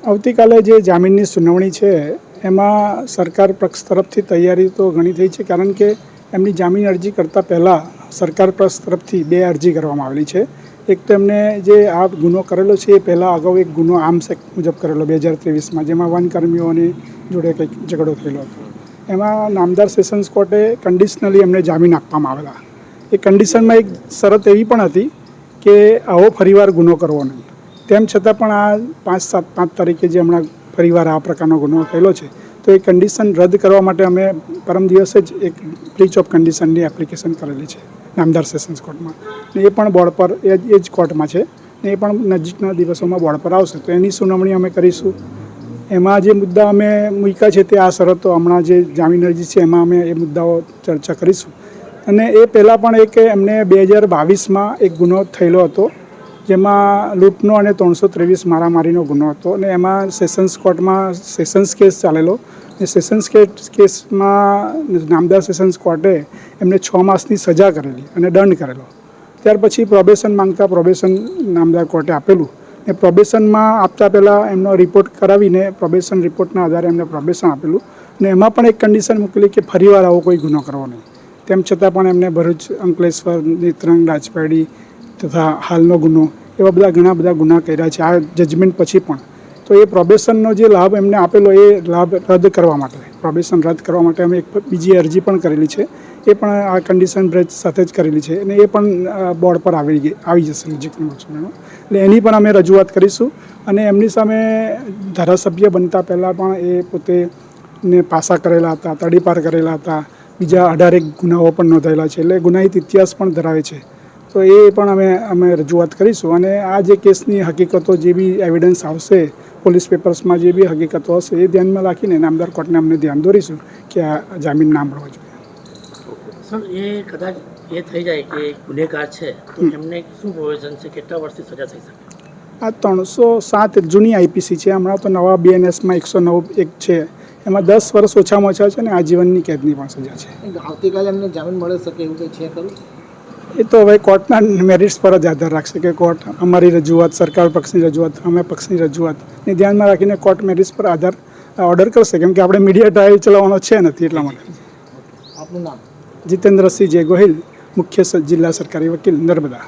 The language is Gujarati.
આવતીકાલે જે જામીનની સુનાવણી છે એમાં સરકાર પક્ષ તરફથી તૈયારી તો ઘણી થઈ છે, કારણ કે એમની જામીન અરજી કરતાં પહેલાં સરકાર પક્ષ તરફથી 2 અરજી કરવામાં આવેલી છે. એક તો એમને જે આ ગુનો કરેલો છે એ પહેલાં અગાઉ એક ગુનો આર્મ્સ એક્ટ મુજબ કરેલો 2023માં, જેમાં વનકર્મીઓની જોડે કંઈક ઝઘડો થયેલો હતો. એમાં નામદાર સેશન્સ કોર્ટે કન્ડિશનલી એમને જામીન આપવામાં આવેલા. એ કન્ડિશનમાં એક શરત એવી પણ હતી કે આવો ફરીવાર ગુનો કરવો નહીં. તેમ છતાં પણ આ 5 તારીખે જે હમણાં ફરીવાર આ પ્રકારનો ગુનો થયેલો છે, તો એ કન્ડિશન રદ કરવા માટે અમે પરમ દિવસે જ એક બ્રીચ ઓફ કન્ડિશનની એપ્લિકેશન કરેલી છે નામદાર સેશન્સ કોર્ટમાં. એ પણ બોર્ડ પર એ જ કોર્ટમાં છે ને, એ પણ નજીકના દિવસોમાં બોર્ડ પર આવશે, તો એની સુનાવણી અમે કરીશું. એમાં જે મુદ્દા અમે મૂક્યા છે તે આ શરતો, હમણાં જે જામીન અરજી છે એમાં અમે એ મુદ્દાઓ ચર્ચા કરીશું. અને એ પહેલાં પણ એક એમને 2022માં એક ગુનો થયેલો હતો, જેમાં લૂંટનો અને 323 મારામારીનો ગુનો હતો, અને એમાં સેશન્સ કોર્ટમાં સેશન્સ કેસ ચાલેલો. એ સેશન્સ કેસમાં નામદાર સેશન્સ કોર્ટે એમને 6 માસની સજા કરેલી અને દંડ કરેલો. ત્યાર પછી પ્રોબેશન માંગતા પ્રોબેશન નામદાર કોર્ટે આપેલું, ને પ્રોબેશનમાં આપતા પહેલાં એમનો રિપોર્ટ કરાવીને પ્રોબેશન રિપોર્ટના આધારે એમને પ્રોબેશન આપેલું. અને એમાં પણ એક કન્ડિશન મૂકેલી કે ફરીવાર આવો કોઈ ગુનો કરવો નહીં. તેમ છતાં પણ એમને ભરૂચ, અંકલેશ્વર, નેત્રંગ, રાજપાડી તથા હાલનો ગુનો, એવા ઘણા બધા ગુના કર્યા છે આ જજમેન્ટ પછી પણ. તો એ પ્રોબેશનનો જે લાભ એમને આપેલો એ લાભ રદ કરવા માટે, પ્રોબેશન રદ કરવા માટે અમે એક બીજી અરજી પણ કરેલી છે. એ પણ આ કન્ડિશન બ્રેચ સાથે જ કરેલી છે, અને એ પણ બોર્ડ પર આવી જશે નજીકના વર્ષોમાં. એટલે એની પણ અમે રજૂઆત કરીશું. અને એમની સામે ધારાસભ્ય બનતા પહેલાં પણ એ પોતે ને પાસા કરેલા હતા, તડીપાર કરેલા હતા, બીજા 18 ગુનાઓ પણ નોંધાયેલા છે, એટલે ગુનાહિત ઇતિહાસ પણ ધરાવે છે. તો એ પણ અમે રજૂઆત કરીશું. અને આ જે કેસની હકીકતો, જે બી એવિડન્સ આવશે, પોલીસ પેપર્સમાં જે બી હકીકતો હશે, એ ધ્યાનમાં રાખીને નામદાર કોર્ટને અમને ધ્યાન દોરીશું કે આ જામીન ના મળવા જોઈએ. સર, એ કદાચ એ થઈ જાય કે ગુનેગાર છે તો એમને શું પ્રોવિઝન છે, કેટલા વર્ષથી સજા થઈ શકે? આ 307 જૂની આઈપીસી છે. હમણાં તો નવા BNSમાં 109 એક છે, એમાં 10 વર્ષ ઓછામાં ઓછા છે, ને આજીવનની કેદની પણ સજા છે. આવતીકાલે એમને જામીન મળી શકે એવું કંઈ છે ખરું? એ તો હવે કોર્ટના મેરિટ્સ પર જ આધાર રાખશે કે કોર્ટ અમારી રજૂઆત, સરકાર પક્ષની રજૂઆત, અમે પક્ષની રજૂઆતને ધ્યાનમાં રાખીને કોર્ટ મેરિટ્સ પર આધાર ઓર્ડર કરશે. કેમ કે આપણે મીડિયા ટ્રાયલ ચલાવવાનો છે નથી, એટલા માટે. આપનું નામ? જીતેન્દ્રસિંહ જે ગોહિલ, મુખ્ય જિલ્લા સરકારી વકીલ, નર્મદા.